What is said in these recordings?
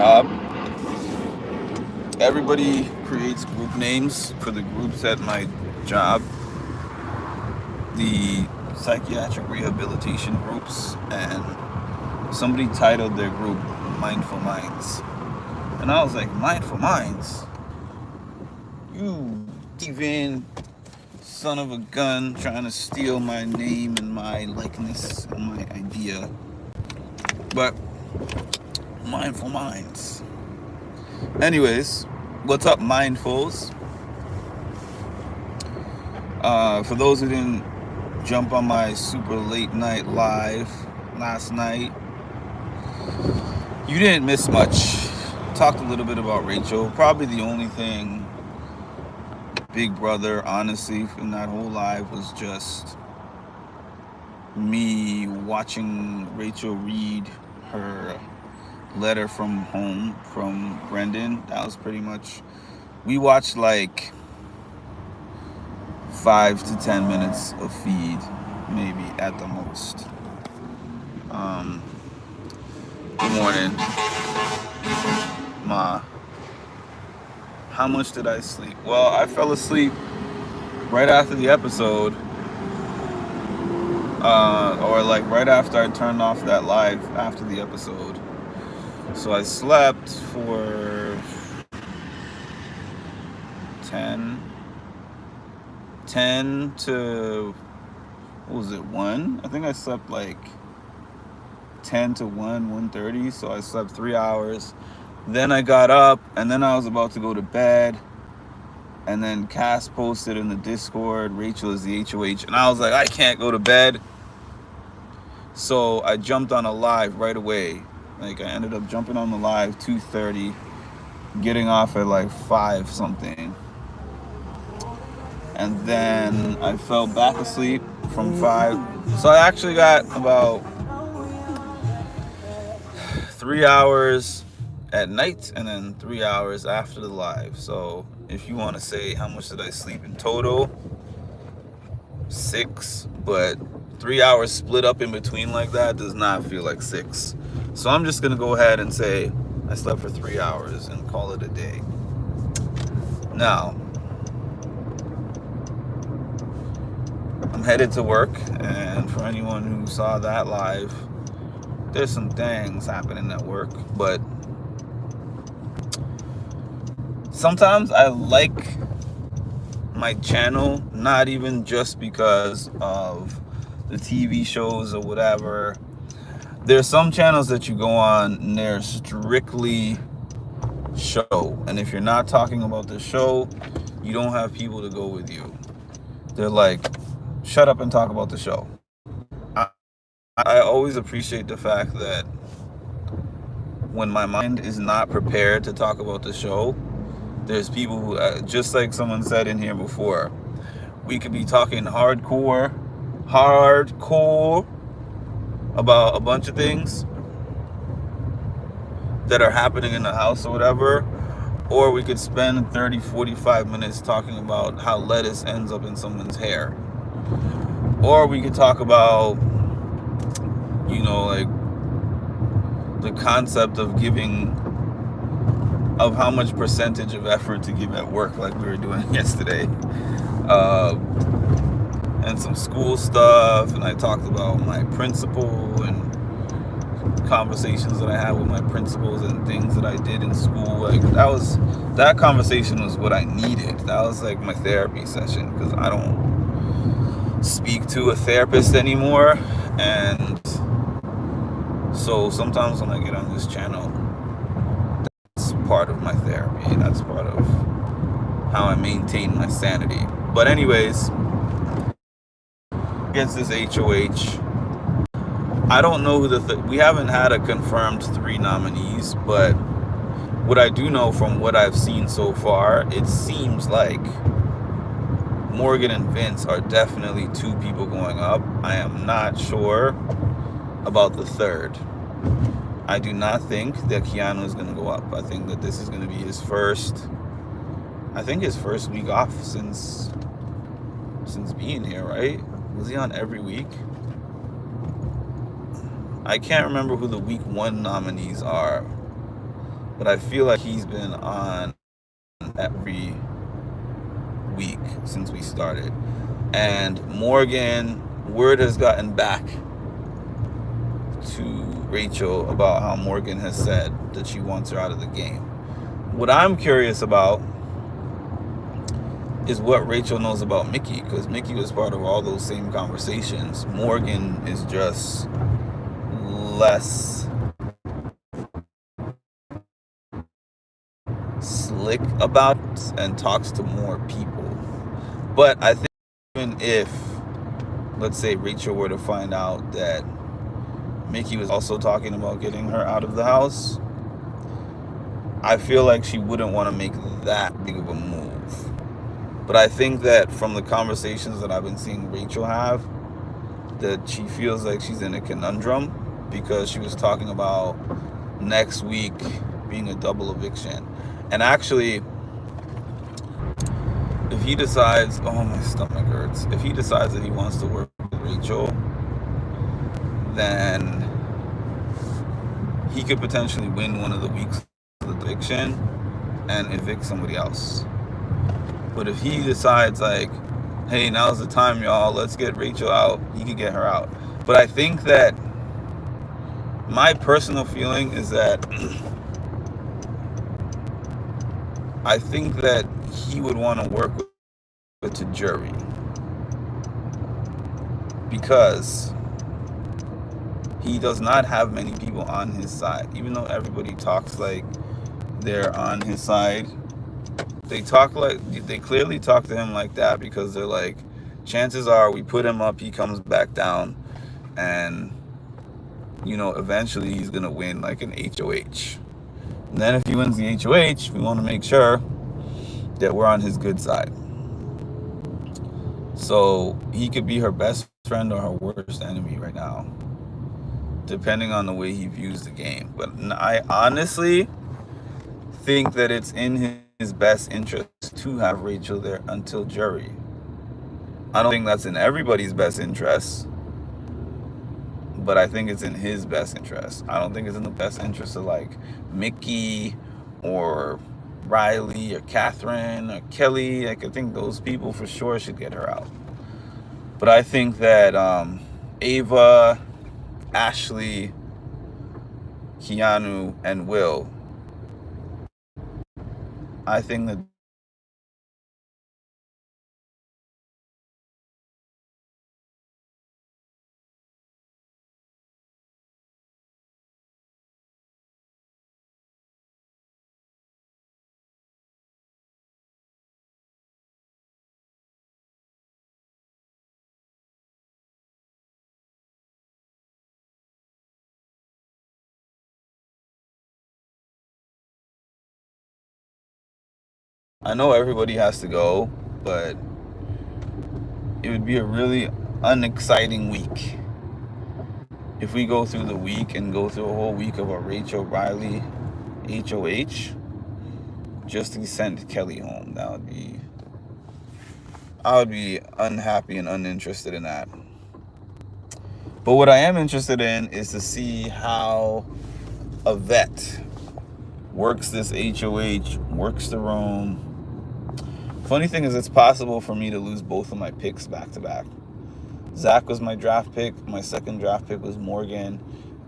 job, everybody creates group names for the groups at my job, the psychiatric rehabilitation groups, and somebody titled their group Mindful Minds. And I was like, Mindful Minds? You thieving son of a gun trying to steal my name and my likeness and my idea. But Mindful Minds. Anyways, what's up, Mindfuls? For those who didn't jump on my super late night live last night, you didn't miss much. Talked a little bit about Rachel. Probably the only thing Big Brother, honestly, in that whole live was just me watching Rachel read her letter from home from Brendan. That was pretty much, we watched like 5 to 10 minutes of feed, maybe at the most. Good morning, Ma. How much did I sleep? Well, I fell asleep right after the episode, or like right after I turned off that live after the episode. So I slept for 10 to, what was it, 1? I think I slept like 10 to 1:30, so I slept 3 hours. Then I got up, and then I was about to go to bed, and then Cass posted in the Discord, Rachel is the HOH, and I was like, I can't go to bed. So I jumped on a live right away. Like, I ended up jumping on the live 2:30, getting off at like 5 something. And then I fell back asleep from 5. So I actually got about 3 hours at night and then 3 hours after the live. So if you want to say how much did I sleep in total, 6, but 3 hours split up in between like that does not feel like 6. So I'm just gonna go ahead and say I slept for 3 hours and call it a day. Now I'm headed to work, and for anyone who saw that live, there's some things happening at work, but sometimes I like my channel, not even just because of the TV shows or whatever. There's some channels that you go on and they're strictly show, and if you're not talking about the show, you don't have people to go with you. They're like, shut up and talk about the show. I always appreciate the fact that when my mind is not prepared to talk about the show, there's people who, just like someone said in here before, we could be talking hardcore about a bunch of things that are happening in the house or whatever, or we could spend 30, 45 minutes talking about how lettuce ends up in someone's hair. Or we could talk about, like the concept of giving, of how much percentage of effort to give at work, like we were doing yesterday, and some school stuff. And I talked about my principal and conversations that I had with my principals and things that I did in school. Like that conversation was what I needed. That was like my therapy session, because I don't speak to a therapist anymore. And so sometimes when I get on this channel, that's part of my therapy. That's part of how I maintain my sanity. But anyways, against this HOH, I don't know who we haven't had a confirmed 3 nominees, but what I do know from what I've seen so far, it seems like Morgan and Vince are definitely 2 people going up. I am not sure about the 3rd. I do not think that Keanu is going to go up. I think that this is going to be his first week off since being here, right? Was he on every week? I can't remember who the week 1 nominees are, but I feel like he's been on every week since we started. And Morgan, word has gotten back to Rachel about how Morgan has said that she wants her out of the game. What I'm curious about is what Rachel knows about Mickey, because Mickey was part of all those same conversations. Morgan is just less slick about and talks to more people. But I think even if, let's say, Rachel were to find out that Mickey was also talking about getting her out of the house, I feel like she wouldn't want to make that big of a move. But I think that from the conversations that I've been seeing Rachel have, that she feels like she's in a conundrum, because she was talking about next week being a double eviction. And actually, if he decides, oh, my stomach hurts. If he decides that he wants to work with Rachel, then he could potentially win one of the weeks of the eviction and evict somebody else. But if he decides, like, hey, now's the time, y'all, let's get Rachel out, he could get her out. But I think that my personal feeling is that I think that he would want to work with the jury, because he does not have many people on his side. Even though everybody talks like they're on his side, they clearly talk to him like that because they're like, chances are we put him up, he comes back down, and eventually he's gonna win like an HOH. And then if he wins the HOH, we want to make sure that we're on his good side. So he could be her best friend or her worst enemy right now, depending on the way he views the game. But I honestly think that it's in his best interest to have Rachel there until jury. I don't think that's in everybody's best interest, but I think it's in his best interest. I don't think it's in the best interest of like Mickey or Riley or Catherine or Kelly. Like, I think those people for sure should get her out. But I think that Ava, Ashley, Keanu, and Will, I think that I know everybody has to go, but it would be a really unexciting week if we go through the week and go through a whole week of a Rachel Riley HOH just to send Kelly home. I would be unhappy and uninterested in that. But what I am interested in is to see how Yvette works this HOH, works the room. Funny thing is, it's possible for me to lose both of my picks back to back. Zach was my draft pick. My second draft pick was Morgan.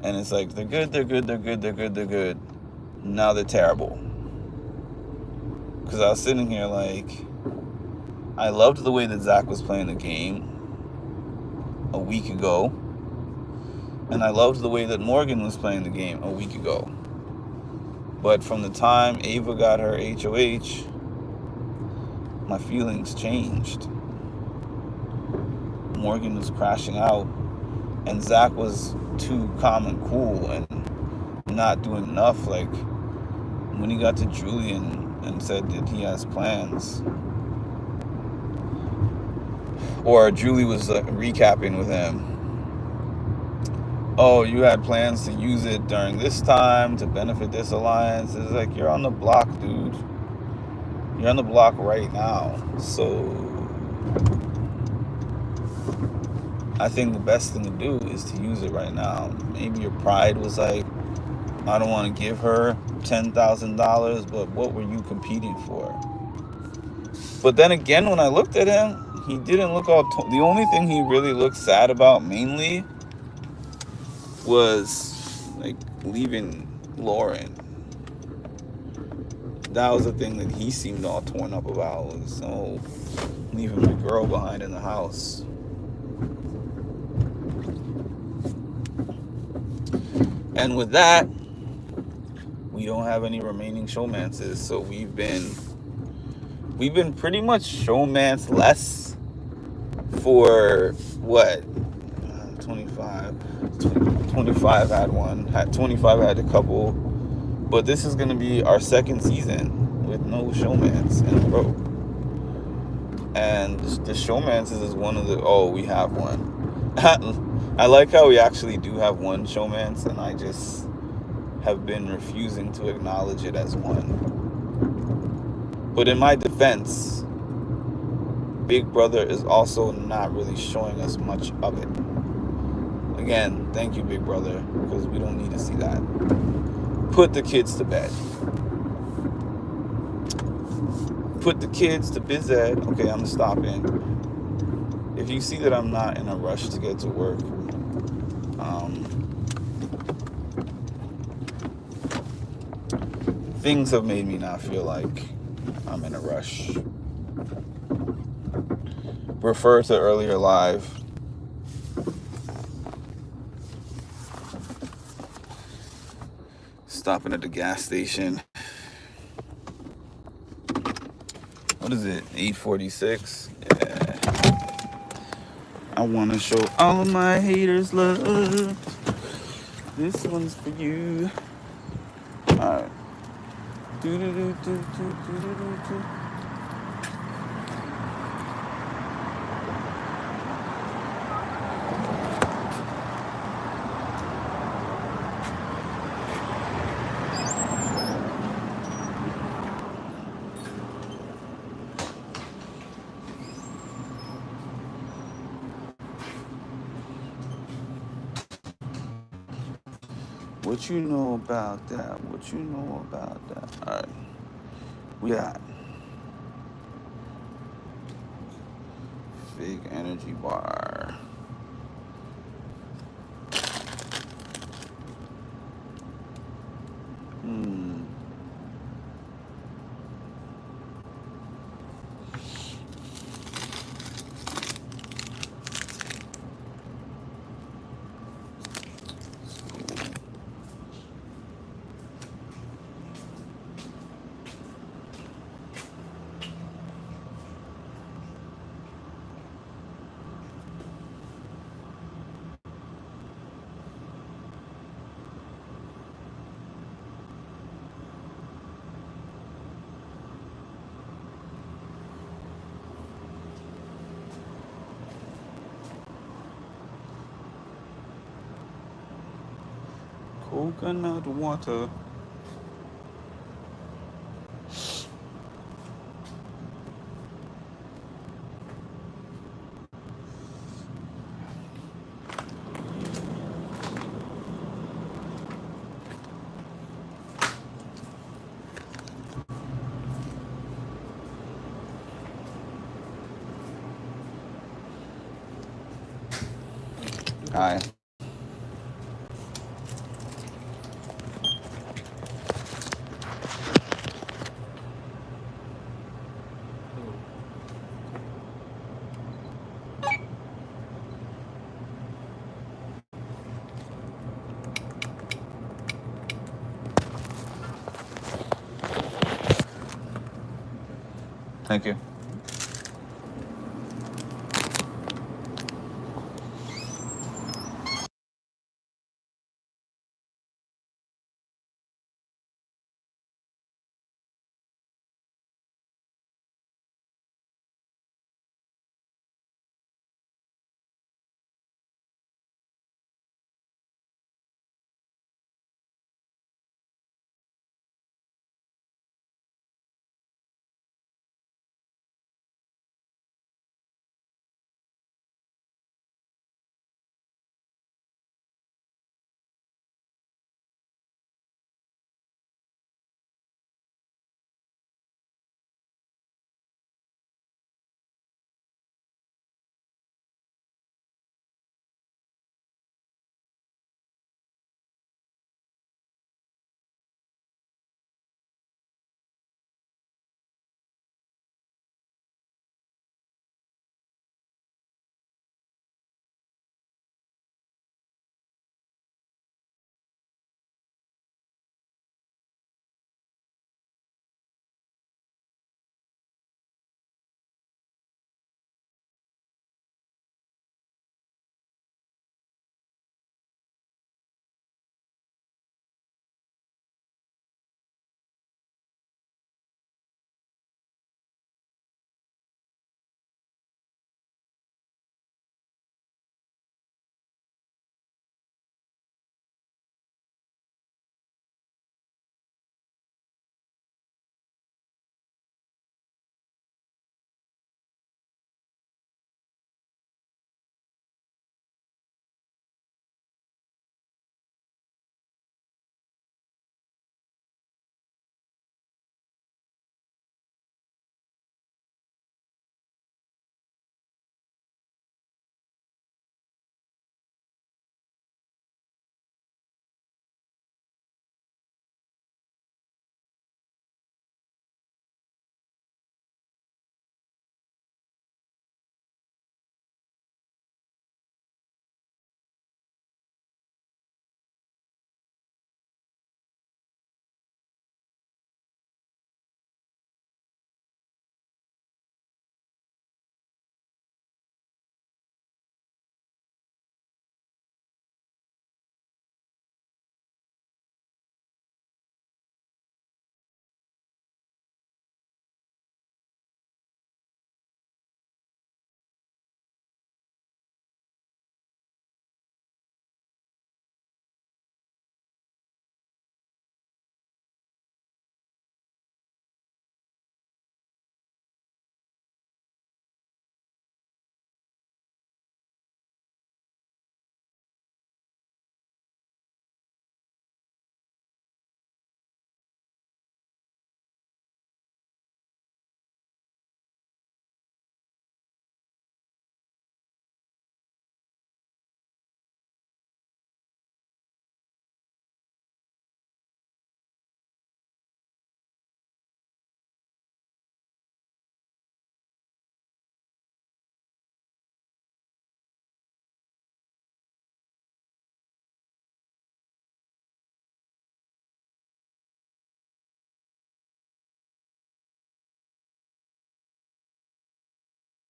And it's like, they're good, they're good, they're good, they're good, they're good. Now they're terrible. Because I was sitting here like, I loved the way that Zach was playing the game a week ago. And I loved the way that Morgan was playing the game a week ago. But from the time Ava got her HOH, my feelings changed. Morgan was crashing out, and Zach was too calm and cool and not doing enough. Like, when he got to Julian and said that he has plans, or Julie was recapping with him, oh, you had plans to use it during this time to benefit this alliance. It's like, you're on the block, dude. You're on the block right now. So I think the best thing to do is to use it right now. Maybe your pride was like, I don't want to give her $10,000, but what were you competing for? But then again, when I looked at him, he didn't look all. The only thing he really looked sad about mainly was like leaving Lauren. That was the thing that he seemed all torn up about, was leaving my girl behind in the house. And with that, we don't have any remaining showmances, so we've been pretty much showmance less for what? 25 had one. 25 had a couple. But this is going to be our second season with no showmance in a row. And the showmances is one of the... Oh, we have one. I like how we actually do have one showmance, and I just have been refusing to acknowledge it as one. But in my defense, Big Brother is also not really showing us much of it. Again, thank you, Big Brother, because we don't need to see that. Put the kids to bed. Put the kids to bed. Okay, I'm stopping. If you see that I'm not in a rush to get to work, things have made me not feel like I'm in a rush. Refer to earlier live. Stopping at the gas station. What is it? 8:46? Yeah. I want to show all of my haters love. This one's for you. Alright. What you know about that? What you know about that? Alright. We got Fig Energy Bar. Coconut water. Hi. Thank you.